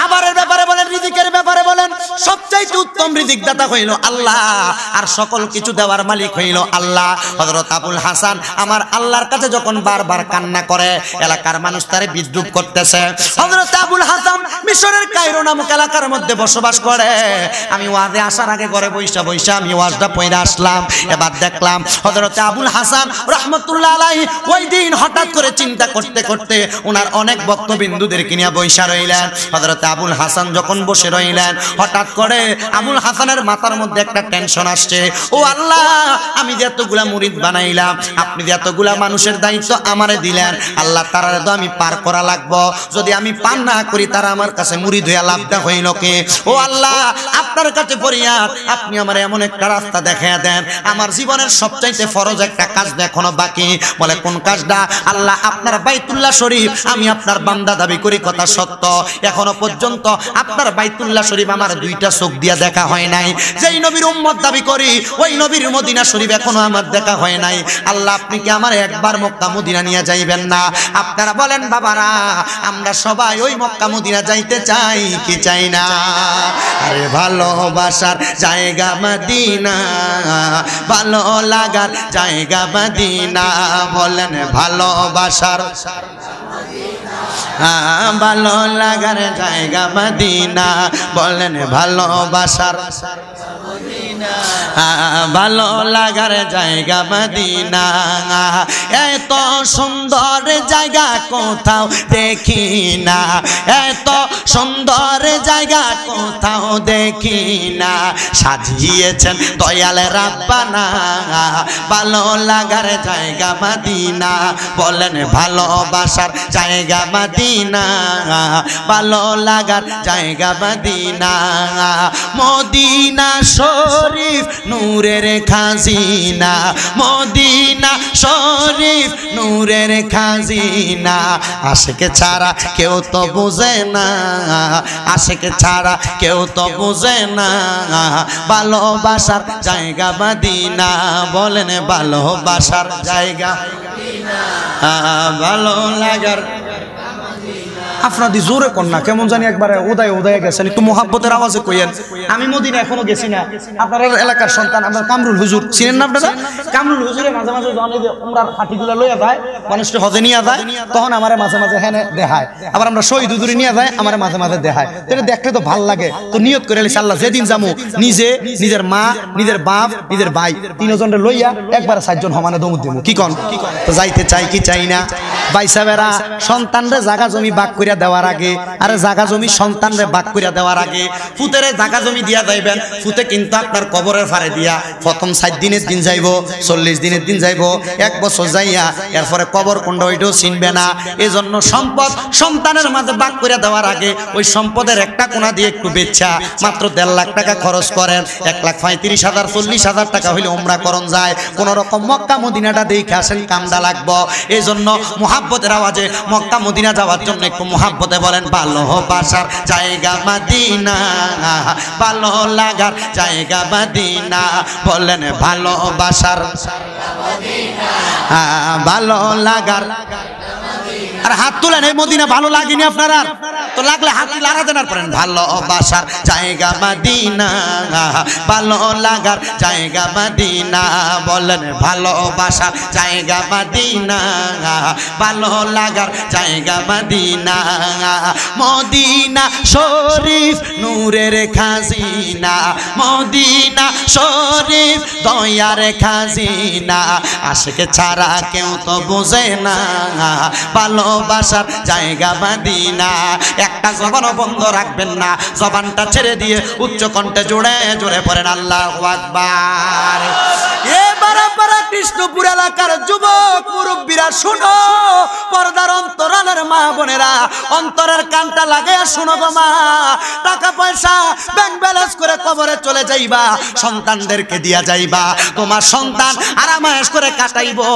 খাবারের ব্যাপারে বলেন, রিজিকের ব্যাপারে বলেন, সবচাইতে উত্তম রিজিক দাতা হইল আল্লাহ, আর সকল কিছু দেওয়ার মালিক হইল আল্লাহ। হযরত আবুল হাসান আমার আল্লাহর কাছে যখন বারবার কান্না করে, এলাকার মানুষ তারে বিদ্রুপ করতেছে। হযরত আবুল হাসান মিশরের কায়রো নামক এলাকার মধ্যে বসবাস করে। আমি ওয়াজে আসার আগে ঘরে বইসা বইসা আমি ওয়াজটা পড়ে আসলাম। এবার দেখলাম হযরত আবুল হাসান রাহমাতুল্লাহ আলাইহি ওই দিন হঠাৎ করে চিন্তা করতে করতে ওনার অনেক ভক্তবিন্দুদেরকে নিয়ে বইসা রইলেন। হযরত আবুল হাসান যখন বসে রইলেন, হঠাৎ করে আবুল হাসানের মাথার মধ্যে একটা টেনশন আসছে। ও আল্লাহ, আমি যে এতগুলা মুরিদ বানাইলাম, আপনি যে এতগুলা মানুষের দায়িত্ব আমারে দিলেন, আল্লাহ তারারে তো আমি পার করা লাগবো। যদি আমি পার না করি, তারা আমার কাছে মুরিদ হইয়া লাভটা হইল কে? ও আল্লাহ, আপনার কাছে ফরিয়াদ, আপনি আমার এমন একটা রাস্তা দেখাইয়া দেন। আমার জীবনের সবচাইতে ফরজ একটা কাজ এখনো বাকি। বলে কোন কাজটা? আল্লাহ, আপনার বাইতুল্লাহ শরীফ, আমি আপনার বান্দা দাবি করি, কথা সত্য, এখনো পর্যন্ত আপনার বাইতুল্লাহ শরীফ আমার দুইটা চোখ দিয়া দেখা হয় নাই। যেই নবীর উম্মত দাবি করি, ওই নবীর মদিনা শরীফ এখনো আমার দেখা হয় নাই। আল্লাহ, আপনি কি আমার একবার মক্কা মদিনা নিয়ে যাইবেন না? আপনারা বলেন বাবারা, আমরা সবাই ওই মক্কা মদিনা যাইতে চাই কি চাই না? আরে ভালোবাসার জায়গা মদিনা, ভালো লাগার জায়গা মদিনা, বলেন ভালোবাসার ভালো লাগার জায়গা মদিনা, বলেন ভালোবাসার ভালো লাগার জায়গা মদিনা। এত সুন্দর জায়গা কোথাও দেখি না, এত সুন্দর জায়গা কোথাও দেখি না, সাজিয়েছেন দয়াল রাব্বানা, ভালো লাগার জায়গা মদিনা, বলেন ভালোবাসার জায়গা মদিনা, ভালো লাগার জায়গা মদিনা। মদিনা শরীফ নূরের খাজিনা, মদিনা শরীফ নূরের খাজিনা, আশিক ছাড়া কেউ তো বুঝে না, আশিক ছাড়া কেউ তো বুঝে না, ভালোবাসার জায়গা মদিনা, বলেন ভালোবাসার জায়গা, ভালো লাগার। আপনাদের জোরে কন্যা কেমন জানি একবারে উদয় উদয় গেছেন, একটু মোহাব্বতের আওয়াজে কইেন। আমি মদিনা এখনো গেছি না। আপনার এলাকার সন্তান আপনার কামরুল হুজুর চিনেন না আপনারা? কামরুল হুজুরে মাঝে মাঝে উমরার ফাটিগুলা লইয়া যায়, মানুষকে হজে নিয়ে যায়, তখন আমারে মাঝে মাঝে হ্যাঁ দেখায়। আবার আমরা শহীদ হুজুরে নিয়ে যায়, আমার মাঝে মাঝে দেখায়। এটা দেখলে তো ভাল লাগে। তো নিয়ত করে এলিস, আল্লাহ যেদিন যাবো নিজে, নিজের মা, নিজের বাপ, নিজের ভাই, তিনজনের লইয়া একবারে 4 জন সমানে দমুদ দিব। কি কন? তো যাইতে চাই কি চাই না? ভাই সাহেবেরা, সন্তানরে জায়গা জমি বাক করিয়া দেওয়ার আগে, আরে জায়গা জমি সন্তানরে বাক করিয়া দেওয়ার আগে ফুতেরে জায়গা জমি দিয়া যাইবেন। ফুতে কিন্তু আপনার কবরের ফারে দিয়া প্রথম 7 দিনের দিন যাইব, 40 দিনের দিন যাইব, 1 বছর যাইয়া এরপরে কবর কোন্ড ওইটাও চিনবে না। এই জন্য সম্পদ সন্তানের মাঝে বাক করিয়া দেওয়ার আগে ওই সম্পদের একটা কোনা দিয়ে একটু বেচা মাত্র 1.5 লাখ টাকা খরচ করেন। 1,35,000 40,000 টাকা হইলে উমরা করন যায়। কোন রকম মক্কা মদিনাটা দেখে আসেন, কামদা লাগবো। এই জন্য মুহাব্বতের আওয়াজে মক্কা মদিনা যাওয়ার জন্য একটু মুহাব্বতে বলেন ভালোবাসার জায়গা মদিনা, ভালো লাগার জায়গা মদিনা, বলেন ভালোবাসার ভালো লাগার। আর হাত তুলেন, এই মদিনা ভালো লাগেনি আপনারা? তো লাগলে হাত লাগাতেন আর পড়েন ভালোবাসার জায়গা মদিনা, ভালো লাগার জায়গা মদিনা, বলেন ভালোবাসার জায়গা মদিনা, ভালো লাগার জায়গা মদিনা। মদিনা শরীফ নূরের খাজিনা, মদিনা শরীফ দয়ার খাজিনা, আশিক ছাড়া কেউ তো বোঝে না, ভালোবাসার জায়গা মদিনা। একটা জবানও বন্ধ রাখবেন না, জবানটা ছেড়ে দিয়ে উচ্চ কণ্ঠে জোরে জোরে পড়েন আল্লাহু আকবার। কৃষ্ণপুর এলাকার যুবক মুরব্বীরা শুনো, পর্দার অন্তরালের মা বোনেরা অন্তরের কানটা লাগাইয়া শুনো গো মা। টাকা পয়সা ব্যাংক ব্যালেন্স করে কবরে চলে যাইবা, সন্তানদেরকে দিয়া যাইবা, তোমার সন্তান আরামায়েশ করে কাটাইবো।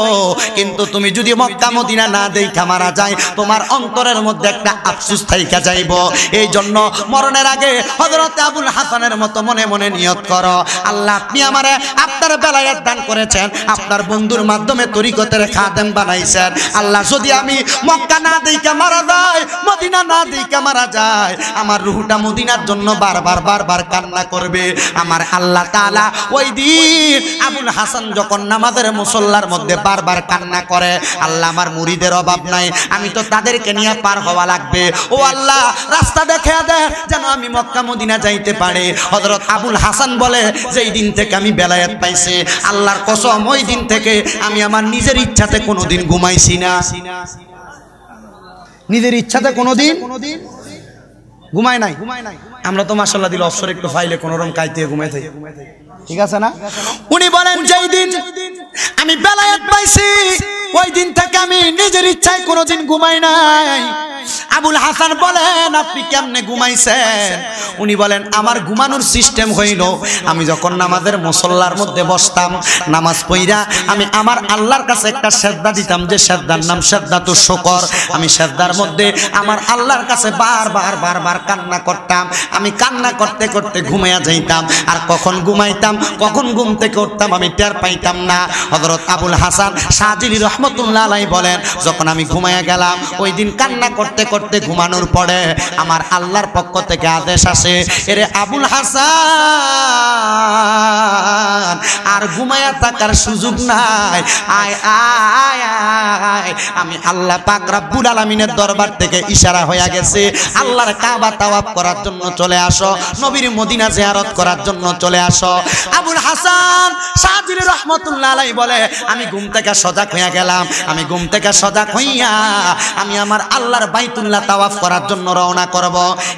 কিন্তু তুমি যদি মক্কা মদিনা না দেখা মারা যায়, তোমার অন্তরের মধ্যে একটা আফসোস থাইকা যাইব। এই জন্য মরণের আগে হযরত আবুল হাসানের মতো মনে মনে নিয়ত করো, আল্লাহ আপনি আমারে আপনার বেলায়েত দান করে করেছেন, আপনার বন্ধুর মাধ্যমে তরিকতের খাদেম বানাইছেন। আল্লাহ যদি আমি মক্কা না দেইকা মারা যায়, মদিনা না দেইকা মারা যায়, আমার রূহটা মদিনার জন্য বারবার কান্না করবে। আমার আল্লাহ তাআলা ওই দিন আবুল হাসান যখন নামাজের মুসল্লার মধ্যে বারবার কান্না করে, আল্লাহ আমার মুরিদের অভাব নাই, আমি তো তাদেরকে নিয়ে পার হওয়া লাগবে। ও আল্লাহ রাস্তা দেখিয়ে দে যেন আমি মক্কা মদিনা যাইতে পারি। হযরত আবুল হাসান বলে যেই দিন থেকে আমি বেলায়েত পাইছি, আল্লাহর কসম ওই দিন থেকে আমি আমার নিজের ইচ্ছাতে কোনোদিন ঘুমাইছি না। নিজের ইচ্ছাতে কোনোদিন ঘুমাই নাই। আমরা তো মাশাআল্লাহ দিল অবসর একটু ফাইলে কোনোরকম কাইতে ঘুমাই থাকি, ঠিক আছে না? উনি বলেন যেই দিন আমি বেলায়েত পাইছি ওই দিন থেকে আমি নিজের ইচ্ছায় কোনোদিন ঘুমাই নাই। আবুল হাসান বলেন আপনি কেমনে ঘুমাইছেন? উনি বলেন আমার ঘুমানোর সিস্টেম হইল, আমি যখন নামাজের মুসল্লার মধ্যে বসতাম, নামাজ পড়া আমি আমার আল্লাহর কাছে একটা সেজদা দিতাম, যে সেজদার নাম সেজদাতুশ শুকর। আমি সেজদার মধ্যে আমার আল্লাহর কাছে বারবার কান্না করতাম। আমি কান্না করতে করতে ঘুমাইয়া যাইতাম, আর কখন ঘুমাইতাম কখন ঘুম থেকে উঠতাম আমি টের পাইতাম না। হযরত আবুল হাসান শাযিলি রাহমাতুল্লাহ আলাইহি বলেন যখন আমি ঘুমাইয়া গেলাম ওই দিন কান্না করতে করতে ঘুমানোর পরে আমার আল্লাহর পক্ষ থেকে আদেশ আসে, এরে আবুল হাসান আর ঘুমায়া থাকার সুযোগ নাই, আয় আয় আয়। আমি আল্লাহ পাক রব্বুল আলামিনের দরবার থেকে ইশারা হয়ে গেছে, আল্লাহর কাবা তাওয়াফ করার জন্য চলে আসো, নবীর মদিনা জিয়ারত করার জন্য চলে আসো। আবুল হাসান শাযিলি রাহমাতুল্লাহ আলাইহি বলে আমি ঘুম থেকে সজাগ হইয়া গেলাম। আমি ঘুম থেকে সজাগ হইয়া আমি আমার আল্লাহর বাইতুল্লাহ তাওয়াফ করার জন্য রওনা করব।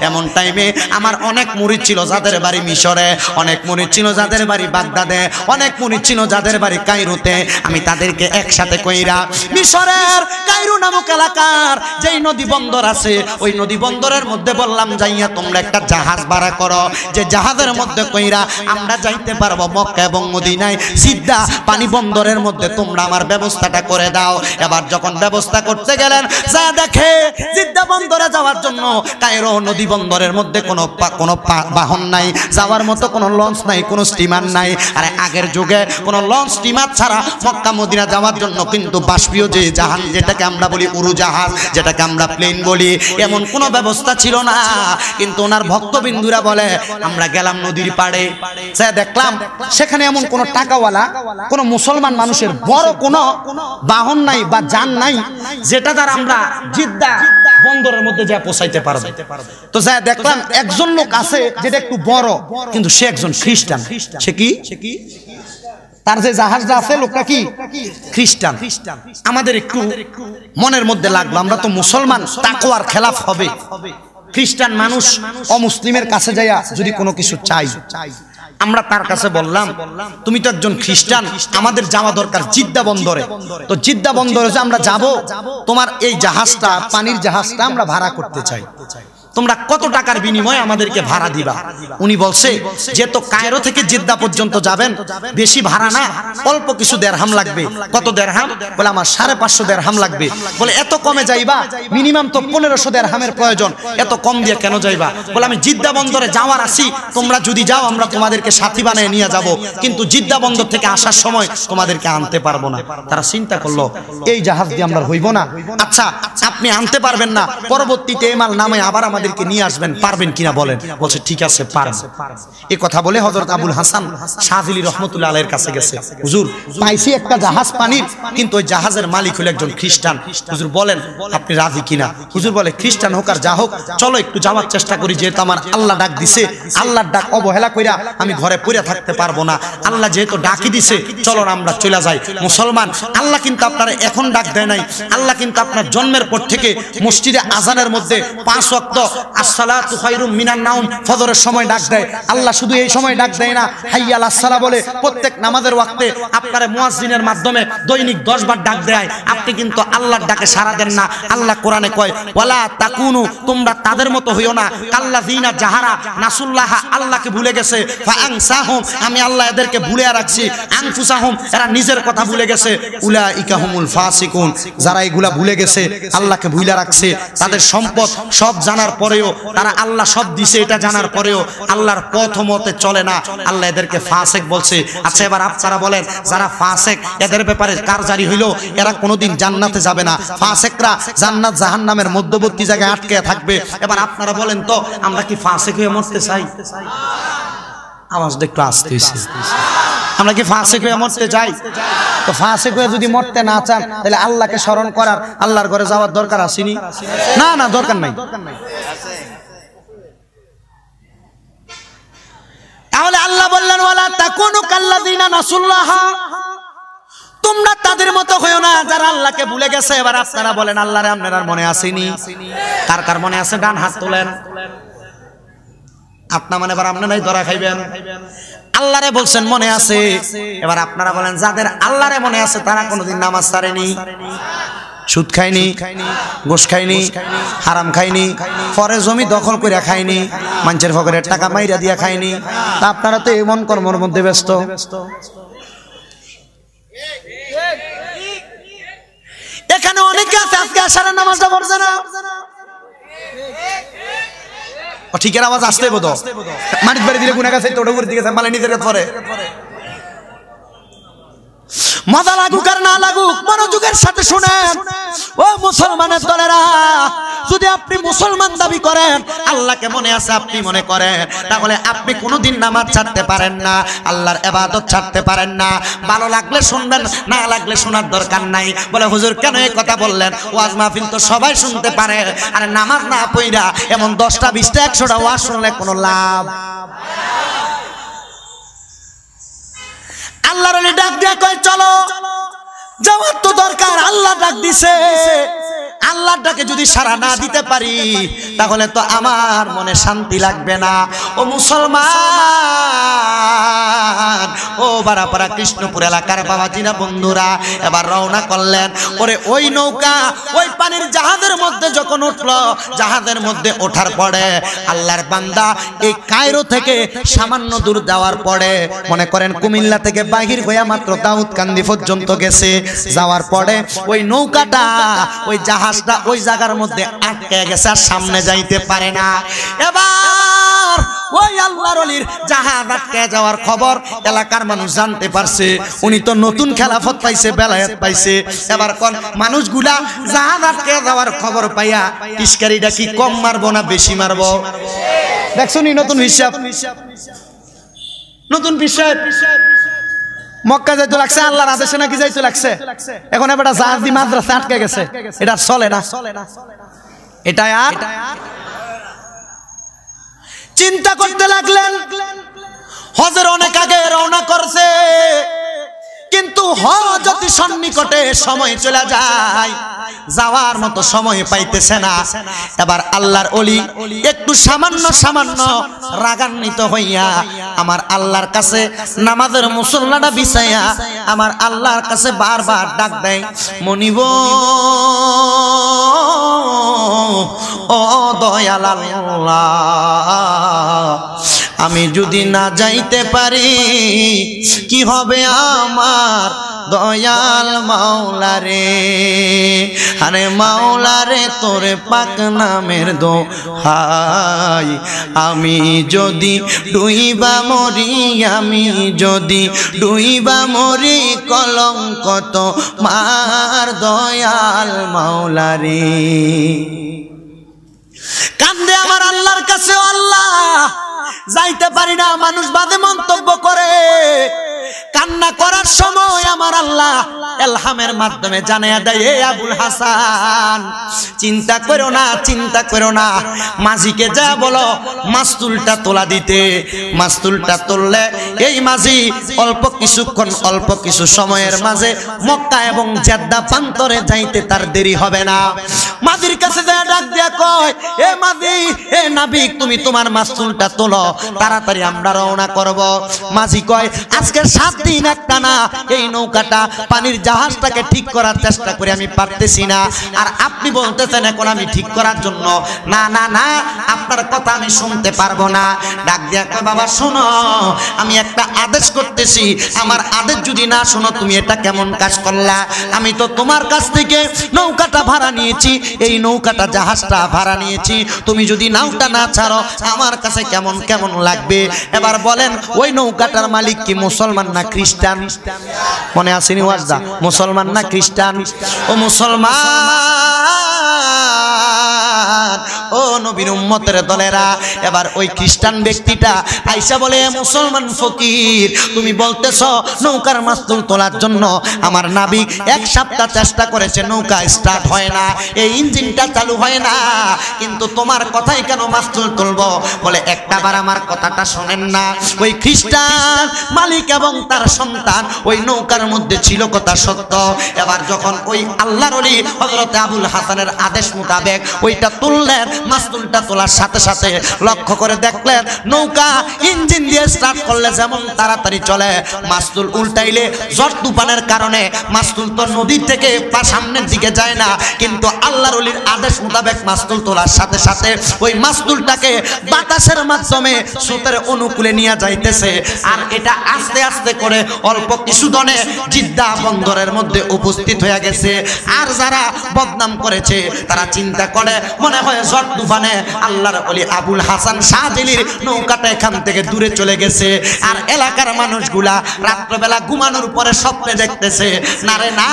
এমন টাইমে আমার অনেক মুরিদ ছিল যাদের বাড়ি মিশরে, অনেক মুরিদ ছিল যাদের বাড়ি বাগদাদে, অনেক মুরিদ ছিল যাদের বাড়ি কায়রোতে। আমি তাদেরকে একসাথে কইরা মিশরের কায়রো নামক এলাকার যেই নদী বন্দর আছে ওই নদী বন্দরের মধ্যে বললাম যাইয়া তোমরা একটা জাহাজ ভাড়া করো, যে জাহাজের মধ্যে কইরা আমরা যাইতে পারবো মক্কা এবং মদিনায়। সিদ্ধা পানি বন্দরের মধ্যে তোমরা আমার ব্যবস্থাটা করে দাও। এবার যখন ব্যবস্থা করতে গেলেন যা দেখে সিদ্ধা বন্দরে যাওয়ার জন্য কায়রো নদী বন্দরের মধ্যে কোনো বাহন নাই, যাওয়ার মতো কোনো লঞ্চ নাই, কোনো স্টিমার নাই। আর আগের যুগে কোনো লঞ্চ স্টিমার ছাড়া মক্কা মদিনা যাওয়ার জন্য কিন্তু বাষ্পীয় যে জাহাজ যেটাকে আমরা বলি উড়োজাহাজ, যেটাকে আমরা প্লেন বলি, এমন কোনো ব্যবস্থা ছিল না। কিন্তু ওনার ভক্তবিন্দুরা বলে আমরা গেলাম নদীর পাড়ে, সে দেখলাম সেখানে এমন কোন টাকাওয়ালা কোন মুসলমান মানুষের বড় কোনো বাহন নাই বা যান নাই যেটা দ্বারা আমরা জিদ্দা বন্দরের মধ্যে যা পৌঁছাইতে পারবো। তো যা দেখলাম একজন লোক আছে যেটা একটু বড়, কিন্তু সে একজন খ্রিস্টান। সে কি তার যে জাহাজটা আছে লোকটা কি খ্রিস্টান। আমাদের একটু মনের মধ্যে লাগলো আমরা তো মুসলমান, তাকওয়ার খেলাফ হবে। খ্রিস্টান মানুষ অমুসলিমের কাছে যাইয়া যদি কোনো কিছু চাই, আমরা তার কাছে বললাম তুমি তো একজন খ্রিস্টান, আমাদের যাওয়া দরকার জিদ্দা বন্দরে। তো জিদ্দা বন্দরে যে আমরা যাব, তোমার এই জাহাজটা পানির জাহাজটা আমরা ভাড়া করতে চাই, তোমরা কত টাকার বিনিময়ে আমাদেরকে ভাড়া দিবা? উনি বলছে যেহেতু কায়রো থেকে জিদ্দা পর্যন্ত যাবেন বেশি ভাড়া না, অল্প কিছু দেরহাম লাগবে। কত দেরহাম? বলে আমার 550 দেরহাম লাগবে। বলে এত কমে যাইবা? মিনিমাম তো 1500 দেরহামের প্রয়োজন, এত কম দিয়ে কেন যাইবা? বলে আমি জিদ্দা বন্দরে যাওয়ার আছি, তোমরা যদি যাও আমরা তোমাদেরকে সাথী বানিয়ে নিয়ে যাব, কিন্তু জিদ্দা বন্দর থেকে আসার সময় তোমাদেরকে আনতে পারবো না। তারা চিন্তা করলো এই জাহাজ দিয়ে আমরা হইব না। আচ্ছা আপনি আনতে পারবেন না, পরবর্তীতে এই মাল নামে আবার আমাদেরকে নিয়ে আসবেন, পারবেন কিনা বলেন? বলছে ঠিক আছে পারবো। এই কথা বলে হযরত আবুল হাসান শাযিলি রাহমাতুল্লাহ আলাইহির কাছে গেছে, হুজুর পাইছি একটা জাহাজ পানির, কিন্তু ওই জাহাজের মালিক হলো একজন খ্রিস্টান, হুজুর বলেন আপনি রাজি কিনা? হুজুর বলে খ্রিস্টান হোক আর যা হোক চলো একটু যাওয়ার চেষ্টা করি, যেহেতু আমার আল্লাহ ডাক দিছে, আল্লাহর ডাক অবহেলা কইরা আমি ঘরে পড়ে থাকতে পারবো না। আল্লাহ যেহেতু ডাকি দিছে চলো আমরা চলে যাই। মুসলমান আল্লাহ কিন্তু আপনারা এখন ডাক দেয় নাই, আল্লাহ কিন্তু আপনার জন্মের পর থেকে মসজিদে আজানের মধ্যে 5 ওয়াক্ত আসসালাতু খায়রুম মিনান নাওম ফজরের সময় ডাক দেয়। আল্লাহ শুধু এই সময় ডাক দেয় না, হাইয়া আলাস সালাহ বলে প্রত্যেক নামাজের ওয়াক্তে আপনারে মুয়াজ্জিনের মাধ্যমে দৈনিক 10 বার ডাক দেয়। আপনি কিন্তু আল্লাহর ডাকে সাড়া দেন না। আল্লাহ কোরআনে কয় ওয়ালা তাকুনু, তোমরা তাদের মতো হইও না, কাল্লাযিনা জাহারা নাসুল্লাহ, আল্লাহকে ভুলে গেছে, ফাআনসাহুম, আমি আল্লাহ এদেরকে ভুলে রাখছি, আনফুসাহুম, এরা নিজের কথা ভুলে গেছে, উলাইকা হুমুল ফাসিকুন, যারা এগুলা ভুলে গেছে আল্লাহকে ভুলে রাখছে, তাদের সম্পদ সব জানার পর পরেও, তারা আল্লাহ সব দিছে এটা জানার পরেও আল্লাহর পথ মতে চলে না, আল্লাহ এদেরকে ফাসেক বলছে। আচ্ছা এবার আপনারা বলেন, যারা ফাসেক এদের ব্যাপারে কার জারি হইলো? এরা কোনোদিন জান্নাতে যাবে না। ফাসেকরা জান্নাত জাহান্নামের মধ্যবর্তী জায়গায় আটকে থাকবে। এবার আপনারা বলেন তো, আমরা কি ফাসেক হয়ে মরতে চাই? আওয়াজটা একটু আসতে হইছে। আমরা কি ফাসেক হয়ে মরতে চাই? তো ফাসেক হয়ে যদি মরতে না চান, তাহলে আল্লাহকে স্মরণ করার, আল্লাহর ঘরে যাওয়ার দরকার আসেনি? না না, দরকার নাই। তাহলে আল্লাহ বললেন, ওয়ালা তাকুনু কাল্লাযিনা নাসুল্লাহ, তোমরা তাদের মতো হইও না যারা আল্লাহকে ভুলে গেছে। এবার আপনারা বলেন, আল্লাহরে আপনার মনে আসেনি? কার কার মনে আছে? ডান হাত তোলেন। আপনার মানে এবার আপনারাই ধরা খাইবেন। আল্লাহরে বলছেন মনে আছে। এবার আপনারা বলেন, যাদের আল্লাহরে মনে আছে তারা কোনোদিন নামাজ ছাড়েনি, সুদ খায়নি, ঘুষ খায়নি, হারাম খায়নি, পরে জমি দখল করে খায়নি, মানুষের পকেটের টাকা মাইরা দিয়া খায়নি। তা আপনারা তো এমন কর্মের মধ্যে ব্যস্ত। এখানে অনেকে আছে আজকে আশারের নামাজটা পড়ছে না। ঠিকের আওয়াজ আসতে বোধ মানিক বাড়ি দিলে গুনা গাছে ওটা করে দিকে মানে নিজের পরে মজা লাগুক আর না লাগুক, মনোযোগের সাথে শুনেন ও মুসলমানের দলেরা। যদি আপনি মুসলমান দাবি করেন, আল্লাহকে মনে আছে আপনি মনে করেন, তাহলে আপনি কোনোদিন নামাজ ছাড়তে পারেন না, আল্লাহর ইবাদত ছাড়তে পারেন না। ভালো লাগলে শুনবেন, না লাগলে শোনার দরকার নাই। বলে হুজুর কেন এই কথা বললেন? ওয়াজ মাহফিল তো সবাই শুনতে পারে। আরে নামাজ না পড়া এমন 10টা 20টা 100টা ওয়াজ শুনলে কোনো লাভ? আল্লাহর ওলি ডাক দিয়া কয় চলো, যাওয়ার তো দরকার। আল্লাহ ডাক দিছে, আল্লাহর ডাকে যদি সাড়া না দিতে পারি তাহলে তো আমার মনে শান্তি লাগবে না। ও মুসলমান, ও বারাপাড়া কৃষ্ণপুর এলাকার বাবাজিরা বন্ধুরা, এবার রওনা করলেন। ওরে ওই নৌকা ওই পানির জাহাজের মধ্যে যখন উঠলো, জাহাজের মধ্যে ওঠার পরে আল্লাহর বান্দা এই কায়রো থেকে সামান্য দূর যাওয়ার পরে, মনে করেন কুমিল্লা থেকে বাহির হইয়া মাত্র দাউদকান্দি পর্যন্ত গেছে। যাওয়ার পরে ওই নৌকাটা ওই জাহাজটা ওই জায়গার মধ্যে আটকে গেছে, আর সামনে যাইতে পারে না। এবার ওই আল্লাহর ওলির জাহাজ আটকে যাওয়ার খবর এলাকার মানুষ জানতে পারছে। উনি তো নতুন খেলাফত পাইছে, বেলায়েত পাইছে। এবার কোন মানুষগুলা জাহাজ আটকে যাওয়ার খবর পাইয়া ইস্কারিটা কি কম মারবো না বেশি মারবো? দেখছনি নতুন হিসাব, নতুন বিষয়। মক্কা যাইতে লাগছে আল্লাহর আদেশে নাকি যাইতে লাগছে। এখন এবার জাহাজ দি মাদ্রাসা আটকে গেছে, এটা চলে না। এটা আর চিন্তা করতে লাগলেন। হজের অনেক আগে রওনা করছে, কিন্তু হজ অতি সন্নিকটে, সময় চলে যায়, যাওয়ার মতো সময় পাইতেছে না। এবার আল্লাহর ওলি একটু সামান্য সামান্য রাগান্বিত হইয়া আমার আল্লাহর কাছে নামাজের মুসল্লাটা বিছাইয়া আমার আল্লাহর কাছে বারবার ডাক দেয়, মনিব ও দয়াল আল্লাহ, আমি যদি না যাইতে পারি কি হবে আমার দয়াল মাওলা রে? আরে মাওলা রে তোরে পাক নামের দোহাই, আমি যদি ডুইবা মরি, আমি যদি ডুইবা মরি, কলঙ্ক তো মার দয়াল মাওলা রে। কান্দে আমার আল্লাহর কাছে, আল্লাহ যাইতে পারি না। মানুষ বাদে মন্তব্য করে, কান্না করার সময় আমার আল্লাহ এলহামের মাধ্যমে জানাইয়া দেয়, এ আবুল হাসান চিন্তা করো না, চিন্তা করো না। মাঝিকে যা বলো মাস্তুলটা তোলা দিতে। মাস্তুলটা তুললে এই মাঝি অল্প কিছুক্ষণ, অল্প কিছু সময়ের মাঝে মক্কা এবং জেদ্দা প্রান্তরে যাইতে তার দেরি হবে না। মাঝির কাছে যা ডাক দিয়া কয়, এ মাঝি, এ নাবিক, তুমি তোমার মাস্তুলটা তোলো, তাড়াতাড়ি আমরা রওনা করব। মাঝি কয়, আজকে 7 দিন একটানা এই নৌকাটা পানির জাহাজটাকে ঠিক করার চেষ্টা করে আমি পারতেছি না, আর আপনি বলতেছেন এখন আমি ঠিক করার জন্য। না না না, আপনার কথা আমি শুনতে পারবো না। ডাক দিয়া কয়, বাবা শোনো, আমি একটা আদেশ করতেছি, আমার আদেশ যদি না শোনো তুমি এটা কেমন কাজ করলা? আমি তো তোমার কাছ থেকে নৌকাটা ভাড়া নিয়েছি, এই নৌকাটা জাহাজটা ভাড়া নিয়েছি, তুমি যদি নাওটা না ছাড়ো আমার কাছে কেমন কেমন লাগবে। এবার বলেন ওই নৌকাটার মালিক কি মুসলমান না খ্রিস্টান? মনে আসেনি ওয়াজদা? মুসলমান না খ্রিস্টান? ও মুসলমান, ও নবীর উম্মতের দলেরা। এবার ওই খ্রিস্টান ব্যক্তিটা আইসা বলে, মুসলমান ফকির তুমি বলতেছ নৌকার মাস্তুল তোলার জন্য আমার নাবিক এক সপ্তাহ চেষ্টা করেছে, নৌকা স্টার্ট হয় না, এই ইঞ্জিনটা চালু হয় না, কিন্তু তোমার কথাই কেন মাস্তুল তুলবো? বলে একটাবার আমার কথাটা শোনেন না। ওই খ্রিস্টান মালিক এবং তার সন্তান ওই নৌকার মধ্যে ছিল, কথা সত্য। এবার যখন ওই আল্লাহর ওলি হযরত আবুল হাসানের আদেশ মোতাবেক ওইটা তুললেন, মাস্তুলটা তোলার সাথে সাথে লক্ষ্য করে দেখলেন নৌকা ইঞ্জিন দিয়ে স্টার্ট করলে যেমন তাড়াতাড়ি চলে, মাস্তুল উল্টাইলে ঝড় তুফানের কারণে মাস্তুল তো নদী থেকে সামনের দিকে যায় না, কিন্তু আল্লাহর ওলির আদেশ মোতাবেক মাস্তুল তোলার সাথে সাথে ওই মাস্তুলটাকে বাতাসের মাধ্যমে স্রোতের অনুকূলে নিয়ে যাইতেছে। আর এটা আস্তে আস্তে করে অল্প কিছু দনে জিদ্দা বন্দরের মধ্যে উপস্থিত হয়ে গেছে। আর যারা বদনাম করেছে তারা চিন্তা করে মনে হয় ঝড় তুফানে আল্লাহর ওলি আবুল হাসান শাহজিলির নৌকাটা এখান থেকে দূরে চলে গেছে। আর এলাকার মানুষগুলা রাত্রবেলা ঘুমানোর পরে স্বপ্নে দেখতেছে, না রে না,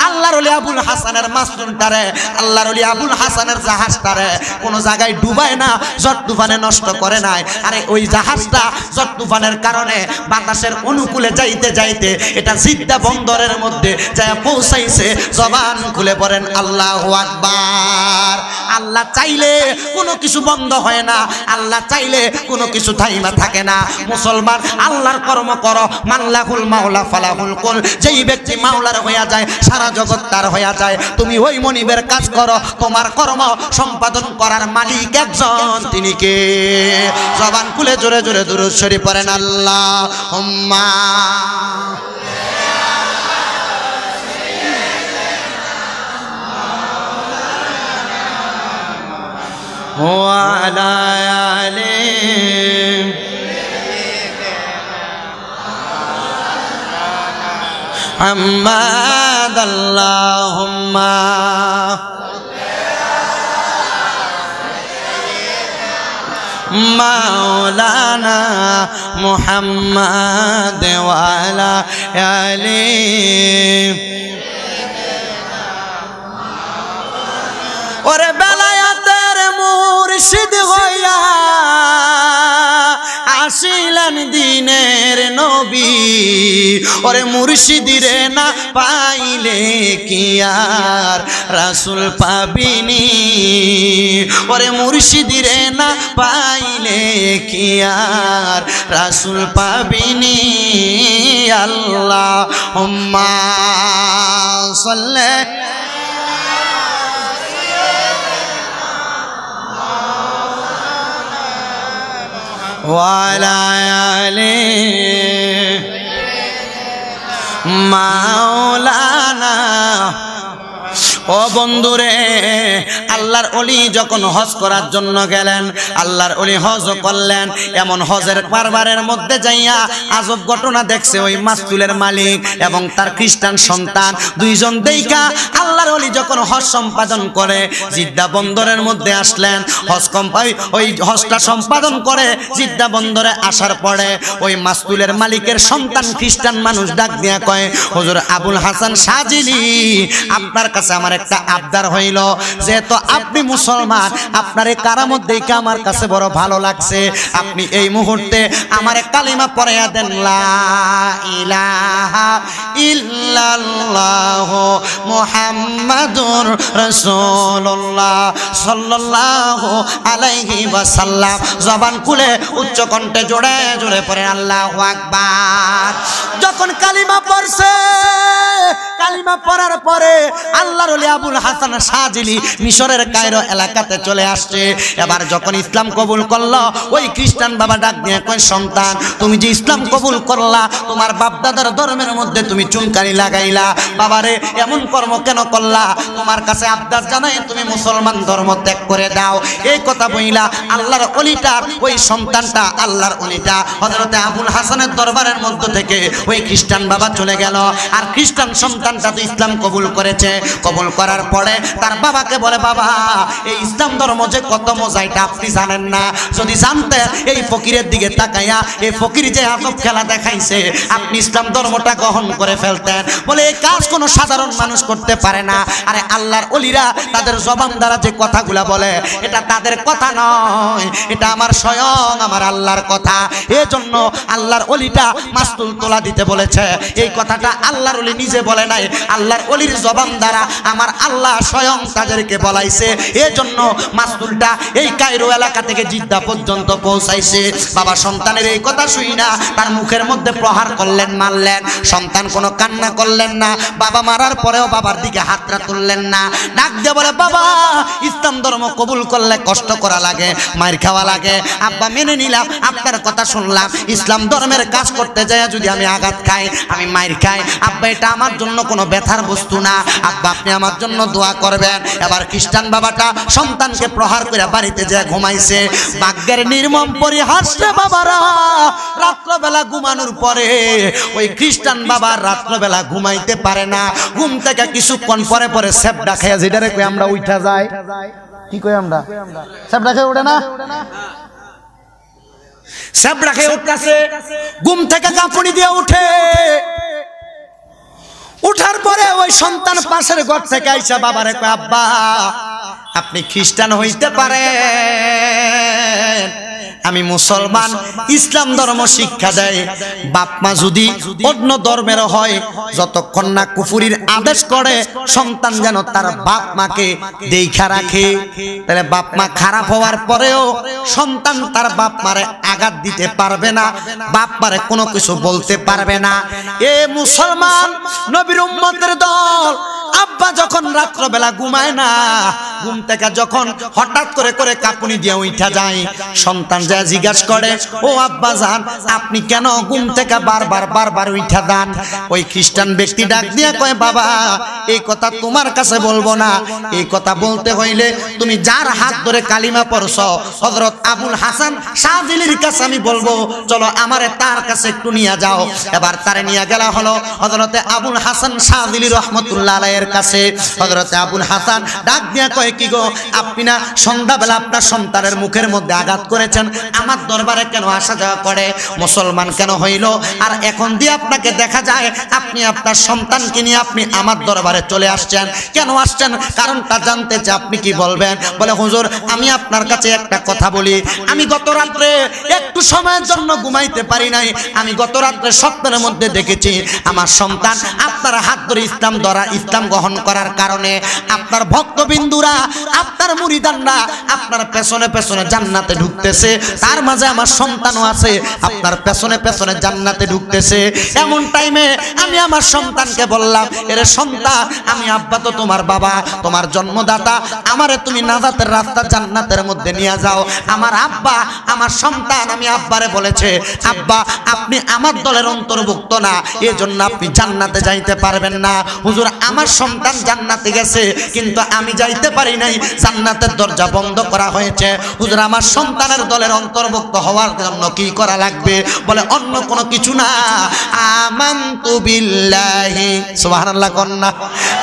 আল্লাহর ওলি আবুল হাসানের মাস্তুলটারে, আল্লাহর ওলি আবুল হাসানের জাহাজটারে কোনো জায়গায় ডুবায় না, ঝড় তুফানে নষ্ট করে নাই। আরে ওই জাহাজটা ঝড় তুফানের কারণে বাতাসের অনুকূলে যাইতে যাইতে এটা জিদ্দা বন্দরের মধ্যে যায় পৌঁছাইছে। জবান খুলে পড়েন আল্লাহু আকবার। আল্লাহ চাইলে কোনো কিছু বন্ধ হয় না, আল্লাহ চাইলে কোনো কিছু থাইমা থাকে না। মুসলমান আল্লাহর কর্ম করো, মাল্লাহুল মাওলা ফালাহুল কুল, যেই ব্যক্তি মাওলার হইয়া যায় সারা জগৎ তার হইয়া যায়। তুমি ওই মনিবের কাজ করো, তোমার কর্ম সম্পাদন করার মালিক একজন, তিনি কে? জবান খুলে জোরে জোরে দুরূদ শরীফ পড়েন আল্লাহুম্মা ওয়া আলা আলি মুহাম্মাদ আল্লাহুম্মা মাওলানা মুহাম্মাদ ওয়া আলা আলি। ওরে বেলায়েতের মুর্শিদ হইয়া আসিলেন দিনের নবী, ওরে মুর্শিদিরে না পাইলে কি আর রাসূল পাবিনি, ওরে মুর্শিদিরে না পাইলে কি আর রাসূল পাবিনি। আল্লাহুম্মা সাল্লি ওয়ালা আলি মাওলানা। ও বন্ধুরে, আল্লাহর ওলি যখন হজ করার জন্য গেলেন, আল্লাহর ওলি হজ করলেন, এমন হজের কারবারের মধ্যে যাইয়া আজব ঘটনা দেখছে ওই মাস্তুলের মালিক এবং তার খ্রিস্টান সন্তান দুইজন। দেখা আল্লাহর ওলি যখন হজ সম্পাদন করে জিদ্দা বন্দরের মধ্যে আসলেন, ওই হজটা সম্পাদন করে জিদ্দা বন্দরে আসার পরে ওই মাস্তুলের মালিকের সন্তান খ্রিস্টান মানুষ ডাক দিয়া কয়, হুজুর আবুল হাসান শাহজিলি, আপনার কাছে আমার একটা আবদার হইল, যেহেতু আপনি মুসলমান, আপনার এই কারামত দেখে আমার কাছে বড় ভালো লাগছে, আপনি এই মুহূর্তে আমার কালিমা পড়াইয়া দেন, লা ইলাহা ইল্লাল্লাহ মুহাম্মাদুর রাসূলুল্লাহ সাল্লাল্লাহু আলাইহি ওয়াসাল্লাম। জবান খুলে উচ্চ কণ্ঠে জোরে জোরে পড়ে আল্লাহু আকবার। যখন কালিমা পড়ছে, কালিমা পড়ার পরে আল্লাহর ওলি আবুল হাসান শাহজিলি মিশরের কায়রো এলাকাতে চলে আসছে। এবার যখন ইসলাম কবুল করলো, ওই খ্রিস্টান বাবা ডাক দিয়ে কয়, সন্তান তুমি যে ইসলাম কবুল করলা, তোমার বাপ দাদার ধর্মের মধ্যে তুমি চুনকানি লাগাইলা, বাবারে এমন কর্ম কেন করলা? তোমার কাছে আবদার জানাই তুমি মুসলমান ধর্ম ত্যাগ করে দাও। এই কথা বইলা আল্লাহর ওলিটার ওই সন্তানটা, আল্লাহর ওলিটা হযরতে আবুল হাসানের দরবারের মধ্য থেকে ওই খ্রিস্টান বাবা চলে গেল। আর খ্রিস্টান সন্তানটা তো ইসলাম কবুল করেছে। কবুল করার পরে তার বাবাকে বলে, বাবা এই ইসলাম ধর্ম যে কত মজা এটা আপনি জানেন না। যদি জানতেন এই ফকিরের দিকে তাকাইয়া এই ফকির যে আজব খেলা দেখাইছে, আপনি ইসলাম ধর্মটা গ্রহণ করে ফেলতেন। বলে এই কাজ কোনো সাধারণ মানুষ করতে পারে না। আরে আল্লাহর ওলিরা তাদের জবান দ্বারা যে কথাগুলা বলে এটা তাদের কথা নয়, এটা আমার স্বয়ং আমার আল্লাহর কথা। এজন্য আল্লাহর ওলিটা মাসতুল তোলা দিতে বলেছে। এই কথাটা আল্লাহর ওলি নিজে বলে নাই, আল্লাহর ওলির জবান দ্বারা আমার আল্লাহ স্বয়ং তাদেরকে বলাইছে। এজন্য মাসতুলটা এই কায়রো এলাকা থেকে জিদ্দা পর্যন্ত পৌঁছাইছে। বাবা সন্তানের এই কথা শুই না তার মুখের মধ্যে প্রহার করলেন, মারলেন। সন্তান কোনো কান্না করলেন না। বাবা মারার পরেও বাবার দিকে হাতটা তুললেন না। ডাক দিয়ে বলে, বাবা ইসলাম ধর্ম কবুল করলে কষ্ট করা লাগে, মার খাওয়া লাগে। আব্বা মেনে নিলাম, আপনার কথা শুনলাম। ইসলাম ধর্মের কাজ করতে যায় যদি আমি আঘাত খাই, আমি মার খাই, আব্বা এটা আমার জন্য কোনো ব্যথার বস্তু না। আব্বা আপনি আমার জন্য দোয়া করবেন। এবার খ্রিস্টান বাবাটা সন্তানকে প্রহার করে বাড়িতে যায় ঘুমাইছে। ভাগ্যের নির্মম পরিহাসে বাবারা রাত্রবেলা ঘুমানোর পরে ওই খ্রিস্টান বাবা রাত্রবেলা ঘুমাইতে পারে না। ঘুম থেকে কিছুক্ষণ পরে পরে সেপডা খেয়ে, যেটারে কই আমরা উঠা যায়, কি কই আমরা সেপডা খেয়ে ওঠে না, সেপডা খেয়ে উঠতেছে। ঘুম থেকে কাঁপুনি দিয়ে উঠে। উঠার পরে ওই সন্তান পাশের ঘর থেকে আইসা বাবারে কয়, আব্বা আপনি খ্রিস্টান হইতে পারেন, আমি মুসলমান, ইসলাম ধর্ম শিক্ষা দেয়। বাপ মা যদি অন্য ধর্মের হয়, যতক্ষণ না কুফুরির আদেশ করে সন্তান যেন তার বাপ মাকে দেখা রাখে। তাহলে বাপ মা খারাপ হওয়ার পরেও সন্তান তার বাপ মারে আঘাত দিতে পারবে না, বাপ মারে কোনো কিছু বলতে পারবে না। এ মুসলমান নবীর উম্মতের দল, আব্বা যখন রাত্রবেলা ঘুমায় না, ঘুম থেকে যখন হঠাৎ করে করে কাঁপুনি দিয়ে উঠা যায়, সন্তান যা জিজ্ঞাসা করে, ও আব্বা জান আপনি কেন ঘুম থেকে বারবার উঠা দেন? ওই খ্রিস্টান ব্যক্তি ডাক দিয়ে কয়, বাবা এই কথা তোমার কাছে বলবো না, এই কথা বলতে হইলে তুমি যার হাত ধরে কালিমা পড়ছো হযরত আবুল হাসান শাযিলির কাছে আমি বলবো, চলো আমারে তার কাছে একটু নিয়ে যাও। এবার তারে নিয়ে গেলা হলো হযরতে আবুল হাসান শাযিলি রাহমাতুল্লাহ আলাইহির কাছে। হযরতে আবুল হাসান ডাক দিয়ে কয়, কি গো আপনি না সন্ধ্যাবেলা আপনার সন্তানের মুখের মধ্যে আঘাত করেছেন, আমার দরবারে কেন আসা যাওয়া করে, মুসলমান কেন হইল? আর এখন দিয়ে আপনাকে দেখা যায় আপনি আপনার সন্তানকে নিয়ে আপনি আমার দরবারে চলে আসছেন, কেন আসছেন? কারণটা জানতে চাই, আপনি কি বলবেন? বলে, হুজুর আমি আপনার কাছে একটা কথা বলি, আমি গত রাত্রে একটু সময়ের জন্য ঘুমাইতে পারি নাই। আমি গত রাত্রে স্বপ্নের মধ্যে দেখেছি আমার সন্তান আপনার হাত ধরে ইসলাম গ্রহণ করার কারণে আপনার ভক্তবিন্দুরা, আপনার মুরিদানরা আপনার পেছনে পেছনে জান্নাতে ঢুকতেছে, তার মাঝে আমার সন্তানও আছে, আপনার পেছনে পেছনে জান্নাতে ঢুকতেছে। এমন টাইমে আমি আমার সন্তানকে বললাম, এরে সন্তান আমি আব্বা তো তোমার বাবা, তোমার জন্মদাতা, আমারে তুমি নাজাতের রাস্তা জান্নাতের মধ্যে নিয়ে যাও। আমার আব্বা, আমার সন্তান আমি আব্বারে বলেছে, আব্বা আপনি আমার দলের অন্তর্ভুক্ত না, এজন্য আপনি জান্নাতে যাইতে পারবেন না। হুজুর আমার সন্তান জান্নাতে গেছে কিন্তু আমি যাইতে পারি নাই, জান্নাতের দরজা বন্ধ করা হয়েছে। হুজুর আমার সন্তানের দলের অন্তর্ভুক্ত হওয়ার জন্য কি করা লাগবে? বলে অন্য কোনো কিছু না, আমানতু বিল্লাহি, সুবহানাল্লাহ কন্না,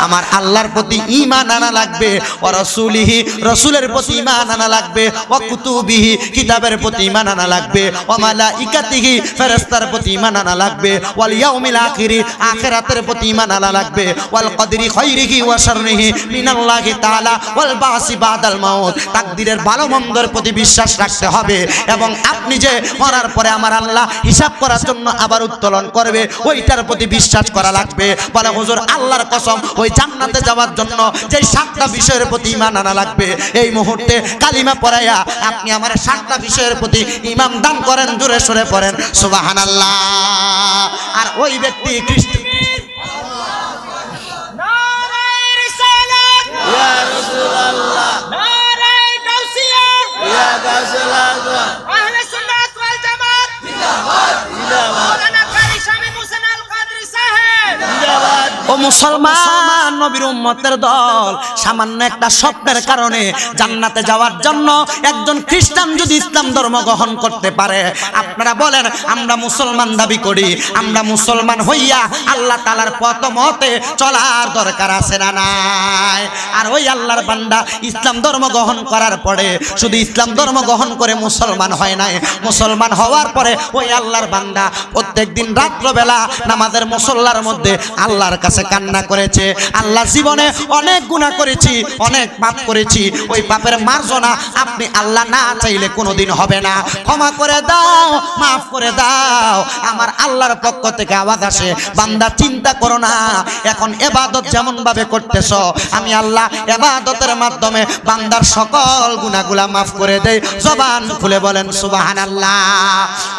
আমার আল্লাহর প্রতি ঈমান আনা লাগবে, ওয়া রাসূলিহি, রাসূলের প্রতি ঈমান আনা লাগবে, ওয়া কুতুবিহি, কিতাবের প্রতি ঈমান আনা লাগবে, ওয়া মালাইকাতিহি, ফেরেশতার প্রতি ঈমান আনা লাগবে, ওয়াল ইয়াউমিল আখিরি, আখিরাতের প্রতি ঈমান আনা লাগবে, ওয়াল কদরি খাইরিহি ওয়া শাররিহি মিনাল্লাহি তাআলা ওয়াল বাসি বাদাল মাউত, তাকদীরের ভালো মন্দের প্রতি বিশ্বাস রাখতে হবে। এবং আপনি যে মরার পরে আমার আল্লাহ হিসাব করার জন্য আবার উত্তোলন করবে, ওইটার প্রতি বিশ্বাস করা লাগবে। বলে হুজুর আল্লাহর কসম, ওই জান্নাতে যাওয়ার জন্য যে 7টা বিষয়ের প্রতি ঈমান আনা লাগবে, এই মুহূর্তে কালিমা পড়াইয়া আপনি আমার 7টা বিষয়ের প্রতি ঈমান দান করেন, জোরে সরে পড়েন সুবহানাল্লাহ। আর ওই ব্যক্তি খ্রিস্টান ইয়া রাসূলুল্লাহ নারে গাউসিয়া ইয়া গাউসুল আযম আহলে সুন্নাত ওয়াল জামাত জিন্দাবাদ জিন্দাবাদ মাওলানা কারি শামী মুহসিন আল কাদরি সাহেব জিন্দাবাদ। ও মুসলমান, নবীর উম্মতের দল সামান্য একটা স্বপ্নের কারণে জান্নাতে যাওয়ার জন্য একজন খ্রিস্টান যদি ইসলাম ধর্ম গ্রহণ করতে পারে, আপনারা বলেন আমরা মুসলমান দাবি করি, আমরা মুসলমান হইয়া আল্লাহ তাআলার পথ মতে চলার দরকার আছে না নাই? আর ওই আল্লাহর বান্দা ইসলাম ধর্ম গ্রহণ করার পরে শুধু ইসলাম ধর্ম গ্রহণ করে মুসলমান হয় নাই, মুসলমান হওয়ার পরে ওই আল্লাহর বান্দা প্রত্যেকদিন রাত্রবেলা নামাজের মুসল্লার মধ্যে আল্লাহর কাছে কান্না করেছে, আল্লাহ জীবনে অনেক গুনাহ করেছি, অনেক পাপ করেছি, ওই পাপের মার্জনা আপনি আল্লাহ না চাইলে কোনোদিন হবে না, ক্ষমা করে দাও, মাফ করে দাও। আমার আল্লাহর পক্ষ থেকে আওয়াজ আসে, বান্দা চিন্তা করো না, এখন ইবাদত যেমন ভাবে করতেছো আমি আল্লাহ ইবাদতের মাধ্যমে বান্দার সকল গুনাহগুলা মাফ করে দেই। জবান খুলে বলেন সুবহানাল্লাহ।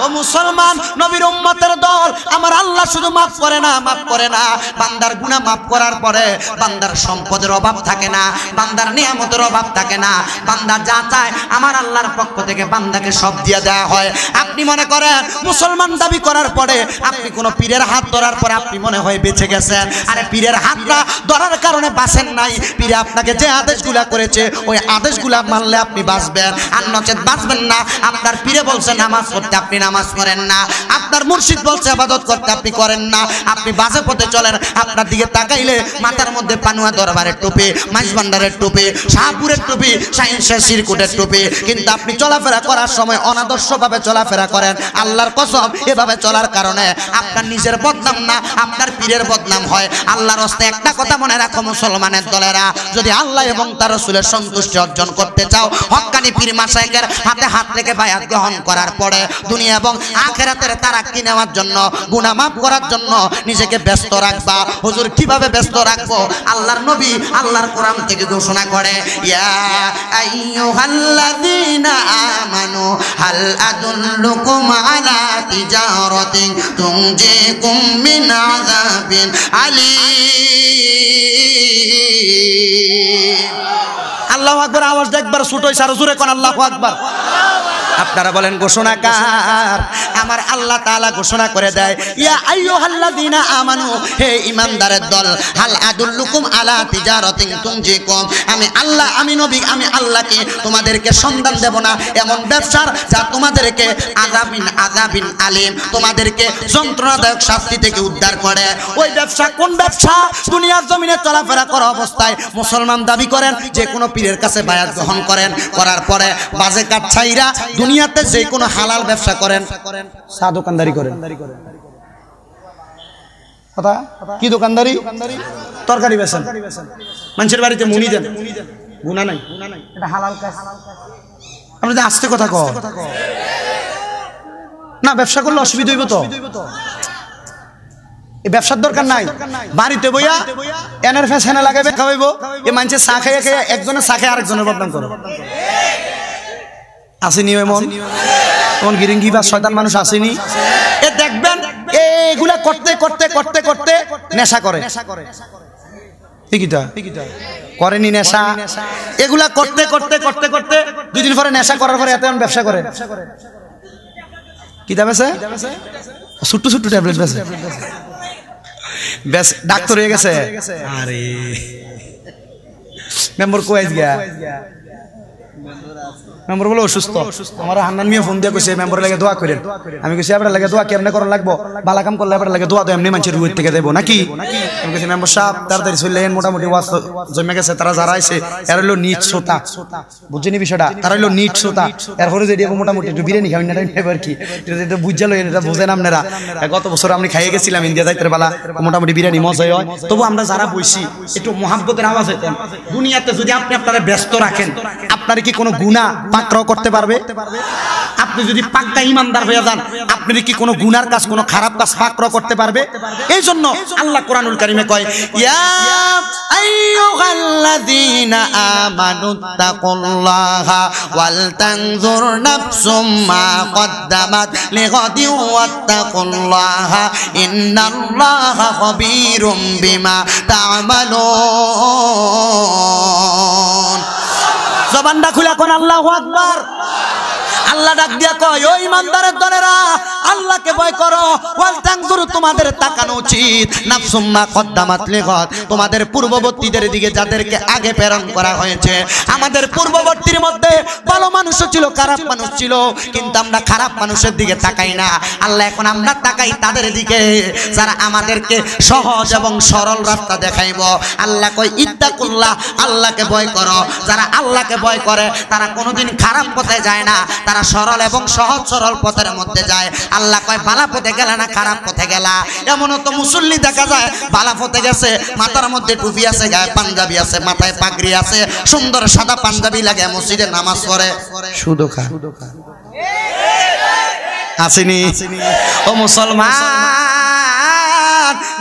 ও মুসলমান, নবীর উম্মতের দল, আমার আল্লাহ শুধু মাফ করে না, মাফ করে না, বান্দার গুনাহ মাফ করার পরে বান্দার সম্পদের অভাব থাকে না, বান্দার নিয়ামতের অভাব থাকে না, বান্দা যা চায় আমার আল্লাহর পক্ষ থেকে বান্দাকে সব দিয়ে দেওয়া হয়। আপনি মনে করেন মুসলমান দাবি করার পরে আপনি কোনো পীরের হাত ধরার পরে আপনি মনে হয় বেঁচে গেছেন, আরে পীরের হাতটা ধরার কারণে বাঁচেন নাই, পীরে আপনাকে যে আদেশগুলা করেছে ওই আদেশগুলা মানলে আপনি বাঁচবেন, আর নচেত বাঁচবেন না। আপনার পীরে বলছে নামাজ পড়তে, আপনি নামাজ পড়েন না, আপনার মুর্শিদ বলছে ইবাদত করতে, আপনি করেন না, আপনি বাজে পথে চলেন। আপনার দিকে তাকাইলে মাথার মধ্যে পানুয়া দরবারের টুপি, মাইজ ভান্ডারের টুপি, শাহপুরের টুপি, শাহিনশাহ সিরকুটের টুপি, কিন্তু আপনি চলাফেরা করার সময় অনাদর্শভাবে চলাফেরা করেন। আল্লাহর কসম, এভাবে চলার কারণে আপনার নিজের বদনাম না, আপনার পীরের বদনাম হয়। আল্লাহর রাস্তে একটা কথা মনে রাখো মুসলমানের দলেরা, যদি আল্লাহ এবং তার রাসূলের সন্তুষ্টি অর্জন করতে চাও, হক্কানি পীর মাশায়েখের হাতে হাত রেখে বায়াত গ্রহণ করার পরে দুনিয়া এবং আখিরাতের তারাক্কি নেওয়ার জন্য, গুনাহ মাফ করার জন্য নিজেকে ব্যস্ত রাখবা। হুজুর কিভাবে ব্যস্ত রাখবো? আল্লাহর নবী আল্লাহর কোরআন থেকে ঘোষণা করে, ইয়া আইয়ুহাল্লাযীনা আমানু হাল আদুল্লুকুম আলা তিজারাতিন তুনজিকুম মিন আযাবিন আলীম। আল্লাহু আকবার। আওয়াজ একবার ছোট হইছে, আর জোরে কোন আল্লাহু আকবার। আপনারা বলেন ঘোষণাকার? আমার আল্লাহ তাআলা ঘোষণা করে দেয়, ইয়া আইয়ুহাল্লাযীনা আমানু, হে ঈমানদারের দল, হাল আদুল্লুকুম আলা তিজারাতিন তুনজিকুম, আমি আল্লাহ, আমি নবী, আমি আল্লাহকে তোমাদেরকে সন্ধান দেব না এমন ব্যবসার যা তোমাদেরকে আযাবিন আলীম, তোমাদেরকে যন্ত্রণাদায়ক শাস্তি থেকে উদ্ধার করে। ওই ব্যবসা কোন ব্যবসা? দুনিয়ার জমিনে চলাফেরা করা অবস্থায় মুসলমান দাবি করেন, যে কোনো পীরের কাছে বায়াত গ্রহণ করেন, করার পরে বাজে কাজ ছাইরা দুনিয়াতে যে কোনো হালাল ব্যবসা করেন, চা দোকানদারি করেন, কথা কি দোকানদারি, তরকারি বেচেন, মানুষের বাড়িতে মুনি দেন, গুনাহ নাই, এটা হালাল কাজ। আপনি যে আস্তে কথা কও না, ব্যবসা করলে অসুবিধা হইব তো, এই ব্যবসার দরকার নাই। বাড়িতে বইয়া এনার ফ্যাশনে লাগাইবে, খাওয়াইব, এই মানুষের চা খাইয়া খাইয়া একজনের চা খাইয়া আরেকজনের বদনাম করে। আসেনি এমন এমন গিরিঙ্গি বা শয়তান মানুষ আসেনি? এ দেখবেন এগুলা করতে করতে করতে করতে নেশা করে, করেনি নেশা? এগুলা করতে করতে করতে করতে 2 দিন পরে নেশা করার পরে এত ব্যবসা করে। কি দামেছে? ছোট্ট ছোট্ট ট্যাবলেট বেছে, বেশ ডাক্তার হয়ে গেছে। আরে মেম্বার কই আইজ গিয়া? মেম্বার বলে অসুস্থ। আমার হান্নান মিয়া ফোন দিয়ে কইছে মেম্বার লাগে দোয়া করেন। আমি কইছি আপনার লাগে দোয়া কেমনে করার লাগবো? ভালো কাম করলে আপনার লাগে দোয়া তো এমনি মানুষের রুয়ের থেকে দেবো নাকি? আমি কইছি মেম্বার সাহেব তাড়াতাড়ি চলে এলেন, মোটামুটি ওয়াজ জমে গেছে। তারা যারা আইছে এরা হলো নিট শ্রোতা, বুঝছেনি বিষয়টা? তারা হলো নিট শ্রোতা। এরপরে যদি মোটামুটি একটু বিরিয়ানি খাবেন না এবার কি এটা বুঝালো, এটা বুঝেন আপনারা। গত বছর আমি খাইয়ে গেছিলাম ইন্ডিয়া যাইতে বেলা, মোটামুটি বিরিয়ানি মজাই হয়। তবু আমরা যারা বইছি একটু মহাব্বতের আওয়াজ হইতেন। দুনিয়াতে যদি আপনি আপনারা ব্যস্ত রাখেন, আপনারা কি কোনো গুনাহ পাকড়াও করতে পারবে? আপনি যদি পাক্কা ইমানদার হয়ে যান, আপনি কি কোনো গুনার কাজ, কোনো খারাপ কাজ পাকড়াও করতে পারবে? এই জন্য আল্লাহ কোরআনুল কারীমে কয়, ইয়া আইয়ুহাল্লাযীনা আমানুত্তাকুল্লাহা ওয়াল তানজুর নাফসুম মা কদ্দামাত লিগাদিন ওয়াত্তাকুল্লাহা ইন্নাল্লাহা খাবীরুম বিমা তা'মালুন। জবানটা খুলে কোন আল্লাহু আকবার। আল্লাহ ডাক দিয়া কয়, ও ইমানদারের দলেরা, আল্লাহকে ভয় করো। ওয়াল তানজুর, তোমাদের তাকানো উচিত, নাফসুম মা কদ্দামাত লিগাদ, তোমাদের পূর্ববর্তীদের দিকে যাদেরকে আগে প্রেরণ করা হয়েছে। আমাদের পূর্ববর্তীর মধ্যে ভালো মানুষও ছিল, খারাপ মানুষ ছিল, কিন্তু আমরা খারাপ মানুষের দিকে তাকাই না। আল্লাহ এখন আমরা তাকাই তাদের দিকে যারা আমাদেরকে সহজ এবং সরল রাস্তা দেখাইব। আল্লাহ কয় ইত্তাকুল্লাহ, আল্লাহকে ভয় করো। যারা আল্লাহকে ভয় করে তারা কোনোদিন খারাপ পথে যায় না, তারা সরল এবং সহজ সরল পথের মধ্যে যায়। আল্লাহ কয় বালা পথে গেলে না খারাপ পথে গেলা। এমনও তো মুসল্লি দেখা যায় বালা পথে গেছে, মাথার মধ্যে টুপি আছে, গায়ে পাঞ্জাবি আছে, মাথায় পাগড়ি আছে, সুন্দর সাদা পাঞ্জাবি লাগে, মসজিদে নামাজ পড়ে, সুদ খায়। আসেনি? ও মুসলমান,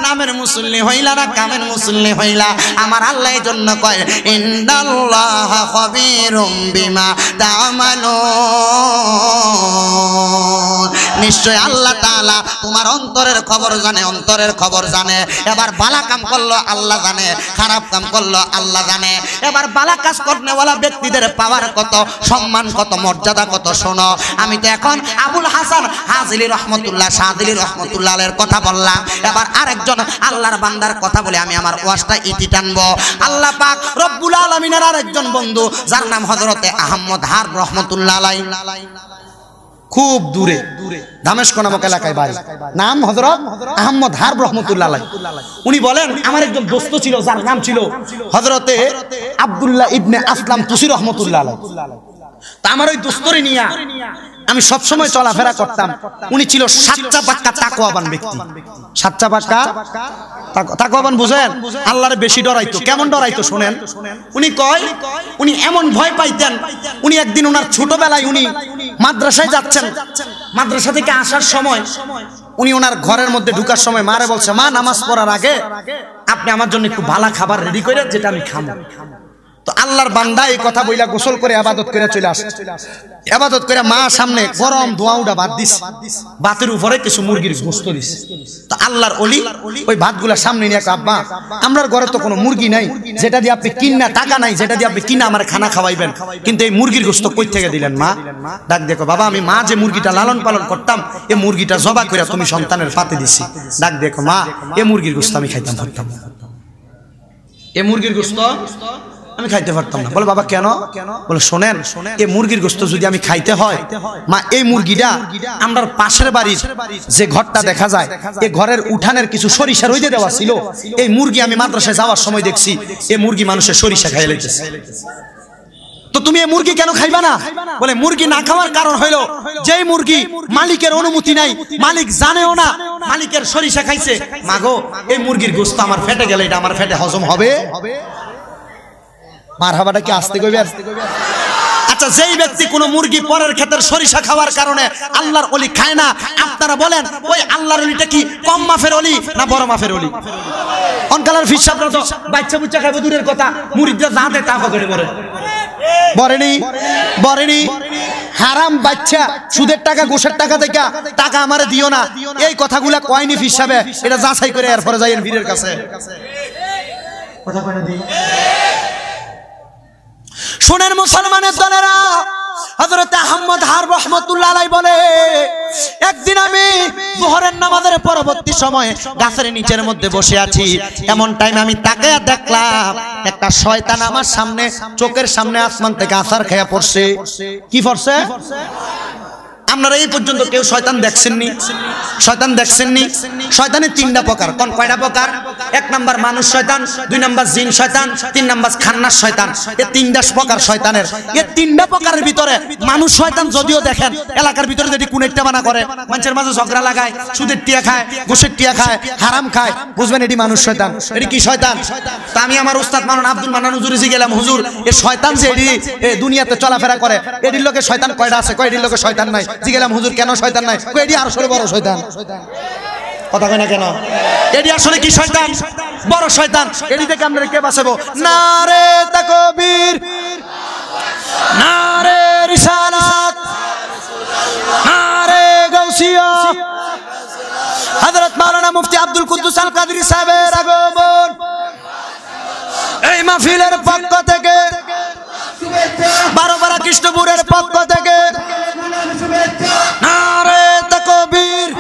নামের মুসল্লি হইলা না কামের মুসল্লি হইলা? আমার আল্লাহ এই জন্য কয়, ইন্নাল্লাহা খাবীরুম বিমা তা'মালুন। নিশ্চয় আল্লাহ তাআলা তোমার অন্তরের খবর জানে, অন্তরের খবর জানে। এবার বালা কাম করলো আল্লাহ জানে, খারাপ কাম করলো আল্লাহ জানে। এবার বালা কাজ করনেওয়ালা ব্যক্তিদের পাওয়ার কত, সম্মান কত, মর্যাদা কত শোনো। আমি তো এখন আবুল হাসান হাজিলি রহমতুল্লাহ শাহদিলি রহমতুল্লাহ এর কথা বললাম। এবার আরেকজন আল্লাহর বান্দার কথা বলে আমি আমার ওয়াজটা ইতি টানবো। আল্লাহ পাক রব্বুল আলামিনের আরেকজন বন্ধু, যার নাম হযরতে আহমদ হারব রহমতুল্লাহ আলাইহি, খুব দূরে দামেস্ক নামক এলাকায় বাড়ি, নাম হযরত আহমদ হারব রহমতুল্লাহ আলাইহি। উনি বলেন, আমার একজন দোস্ত ছিল যার নাম ছিল হযরতে আব্দুল্লাহ ইবনে আসলাম তুসি রহমতুল্লাহ আলাইহি। তা আমার ওই দোস্তরে নিয়া আমি সবসময় চলাফেরা করতাম। উনি ছিল সাচ্চা পাক্কা তাকওয়াবান ব্যক্তি। সাচ্চা পাক্কা তাকওয়াবান বুঝেন? আল্লাহরে বেশি ডরাইতো। কেমন ডরাইতো শুনেন। উনি কয়, উনি এমন ভয় পাইতেন, উনি একদিন ওনার ছোটবেলায় উনি মাদ্রাসায় যাচ্ছেন, মাদ্রাসা থেকে আসার সময় উনি ওনার ঘরের মধ্যে ঢুকার সময় মারে বলছে, মা নামাজ পড়ার আগে আপনি আমার জন্য একটু ভালো খাবার রেডি করে, যেটা আমি খাবো। তো আল্লাহর বান্দা এই কথা বইলা গোসল করে ইবাদত করে চলে আসে। ইবাদত করে মা সামনে গরম ধোঁয়াউডা ভাত দিস, ভাতের উপরে কিছু মুরগির গোশত দিস। তো আল্লাহর ওলি ওই ভাতগুলা সামনে নিয়ে, আব্বা আমরার ঘরে তো কোনো মুরগি নাই, যেটা দিয়ে আপনি কিনা, টাকা নাই যেটা দিয়ে আপনি কিনা আমার খানা খাওয়াইবেন, কিন্তু এই মুরগির গোশত কই থেকে দিলেন মা? ডাক দেখো, বাবা আমি মা যে মুরগিটা লালন পালন করতাম, এই মুরগিটা জবা করে তুমি সন্তানের পাতে দিছি। ডাক দেখো মা, এই মুরগির গোশত আমি খাইতাম পারতাম না, এই মুরগির গোশত আমি খাইতে পারতাম না। বলে বাবা কেন? বলে শোনেন, এই মুরগির গোশত যদি আমি খাইতে হয়, মা এই মুরগিটা আমরা পাশের বাড়ির যে ঘরটা দেখা যায়, এই ঘরের উঠানের কিছু সরিষা রইতে দেওয়া ছিল, এই মুরগি আমি মাদ্রাসায় যাওয়ার সময় দেখছি এই মুরগি মানুষের সরিষা খাইয়ে লেগেছে। তো তুমি এই মুরগি কেন খাইবা না? বলে মুরগি না খাওয়ার কারণ হইলো, যেই মুরগি মালিকের অনুমতি নাই, মালিক জানেও না, মালিকের সরিষা খাইছে, মাগো এই মুরগির গোশত আমার ফেটে গেলে এটা আমার ফেটে হজম হবে? মারহাবাটা কি আসতে কইবে? আচ্ছা, যেই ব্যক্তি কোন মুরগি পরের ক্ষেতের সরিষা খাওয়ার কারণে আল্লাহর ওলি খায় না, আপনারা বলেন ওই আল্লাহর ওলিটা কি কম মাফের ওলি না বড় মাফের ওলি? অনকালার ফিসাবরা তো বাচ্চা বুচ্চা খাইবে দূরের কথা, মুরিদরা যাতে তা পকেটে পড়ে বরেনি বরেনি হারাম বাচ্চা, সুদের টাকা ঘুষের টাকা থেকে টাকা আমারে দিও না, এই কথাগুলা কয়নি ফিসাবে, এটা যাচাই করে এরপরে যাইয়েন ভিড়ের কাছে। কথা কয় না দি? শুনেন মুসলমানের দলেরা, হযরত আহমদ হারব রহমাতুল্লাহ আলাইহি বলে, একদিন আমি যোহরের নামাজের পরবর্তী সময়ে গাছের নিচের মধ্যে বসে আছি, এমন টাইম আমি তাকায়া দেখলাম একটা শয়তান আমার সামনে, চোখের সামনে আসমান থেকে আছাড় খেয়া পড়ছে। কি পড়ছে? আপনারা এই পর্যন্ত কেউ শয়তান দেখছেননি? শয়তান দেখছেননি? শয়তানের তিনটা প্রকার। কোন কয়টা প্রকার? এক নাম্বার মানুষ শয়তান, 2 নাম্বার জিন শয়তান, 3 নাম্বার খান্নাস শয়তান। এই 3টা প্রকার শয়তানের। এই 3টা প্রকারের ভিতরে মানুষ শয়তান যদিও দেখেন এলাকার ভিতরে যদি কুনেরটা বানা করে, মানুষের মাঝে ঝগড়া লাগায়, সুদের টিয়া খায়, ঘুষের টিয়া খায়, হারাম খায়, বুঝবেন এটি মানুষ শয়তান। এটি কি শয়তান? তা আমি আমার উস্তাদ মাওলানা আব্দুল মান্নান হুজুরে জিগেলাম, হুজুর এই শয়তান যে এটি দুনিয়াতে চলাফেরা করে, এটির লোকে শয়তান কয়টা আছে? কয় এটির লোকে শয়তান নাই। জিগেলাম হুজুর কেন শয়তান নাই? কয় এটি আসলে বড় শয়তান। কথা কয় না কেন? এটি আসলে কি শয়তান? বড় শয়তান। এটি থেকে আমরা কে বাঁচাবো? নারে তাকবীর, নারে রিসালাত, নারে গাউসিয়া। হযরত মাওলানা মুফতি আব্দুল কুদ্দুস আল কাদরি সাহেবের আগমন এই মাহফিলের পক্ষ থেকে, বারোপাড়া কৃষ্ণপুরের পক্ষ থেকে নারে তাকবীর,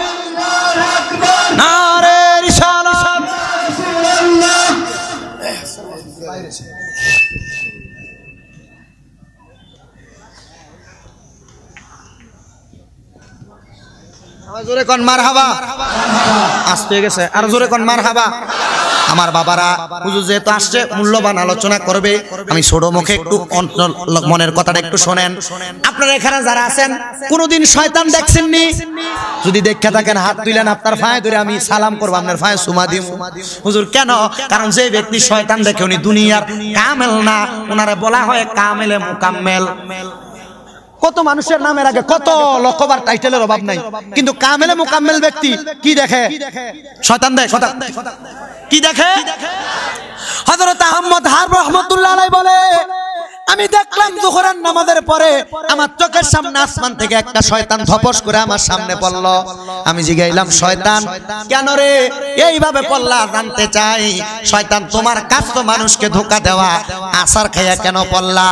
নারে রিসালাত। জোরে কোন মারহাবা। আসতে গেছে আর জোরে কোন মারহাবা। আমার বাবারা হুজুর যেহেতু আসছে মূল্যবান আলোচনা করবে, আমি ছোট মুখে একটু মনের কথাটা একটু শোনেন। আপনারা এখানে যারা আছেন কোনোদিন শয়তান দেখছেননি? যদি দেখে থাকেন হাত তুলেন, আপনার পায়ে ধরে আমি সালাম করব, আপনার পায়ে চুমা দিব। হুজুর কেন? কারণ যে ব্যক্তি শয়তান দেখে উনি দুনিয়ার কামেল না, ওনারে বলা হয় কামেলে মুকাম্মেল। কত মানুষের নামের আগে কত লকবার টাইটেলের অভাব নাই, কিন্তু কামেলে মুকাম্মেল ব্যক্তি কি দেখে? শয়তান দেখে। কি দেখে? হযরত আহমদ হার রহমাতুল্লাহ আলাইহি বলে, আমি দেখলাম যোহরের নামাজের পরে আমার চোখের সামনে আসমান থেকে একটা শয়তান ধপস করে আমার সামনে পড়ল। আমি জিগাইলাম, শয়তান কেন রে এইভাবে পড়লা? জানতে চাই শয়তান তোমার কাজ তো মানুষকে ধোঁকা দেওয়া, আসার খাইয়া কেন পড়লা?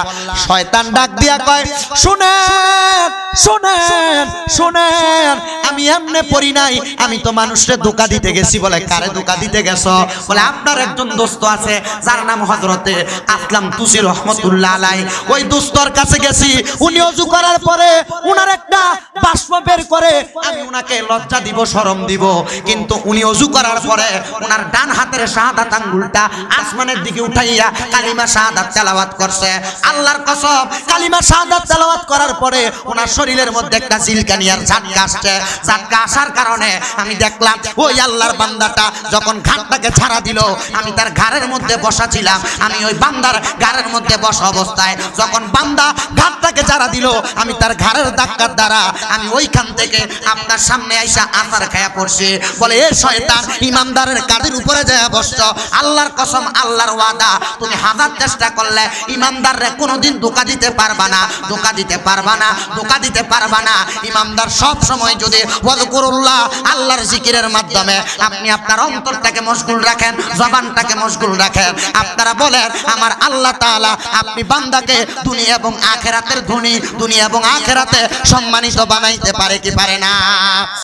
শয়তান ডাক দিয়া কয়, শুনেন শুনেন শুনেন, আমি এমনে পড়ি নাই, আমি তো মানুষকে ধোঁকা দিতে গেছি। বলে কারে ধোঁকা দিতে গেছো? বলে আপনার একজন দোস্ত আছে যার নাম হযরতে আসলাম তুসি রহমাতুল্লাহ আলাইহি, ওই দোস্তর কাছে গেছি। উনি ওযু করার পরে উনার একটা বাষ্প বের করে, আমি উনাকে লজ্জা দিব, শরম দিব, কিন্তু উনি ওযু করার পরে উনার ডান হাতের শাহাদাত আঙ্গুলটা আসমানের দিকে উঠাইয়া কালিমা শাহাদাত তেলাওয়াত করছে। আল্লাহর কসম, কালিমা শাহাদাত তেলাওয়াত করার পরে উনার শরীরের মধ্যে একটা জিলকানিয়ার ঝাটকা আসছে। ঝাটকা আসার কারণে আমি দেখলাম ওই আল্লাহর বান্দাটা যখন ঘাটটাকে ছাড়া দিল, আমি তার ঘাড়ের মধ্যে বসা ছিলাম। আমি ওই বান্দার ঘাড়ের মধ্যে বসা অবস্থায় যখন বান্দা ঘাটটাকে ছাড়া দিল, আমি তার ঘাড়ের ধাক্কার দ্বারা আমি ওইখান থেকে আপনার সামনে আইসা আসার খায়া পড়ছি। বলে এ শয়তান, ইমানদারের কাঁধের উপরে যায় বসছো। আল্লাহর কসম, আল্লাহর ওয়াদা, তুমি হাজার চেষ্টা করলে ইমানদাররে কোনোদিন ধোঁকা দিতে পারবা না, ধোঁকা দিতে পারবা না, ধোঁকা দিতে পারবা না। ইমানদার সব সময় যদি ওয়াজকুরুল্লাহ, আল্লাহর জিকিরের মাধ্যমে আপনি আপনার অন্তরটাকে মশগুল রাখেন, জবানটাকে মশগুল রাখেন, আপনারা বলেন আমার আল্লাহ তাআলা আপনি বান্দাকে দুনিয়া এবং আখিরাতের ধনী, দুনিয়া এবং আখিরাতে সম্মানিত বানাইতে পারে কি পারে না?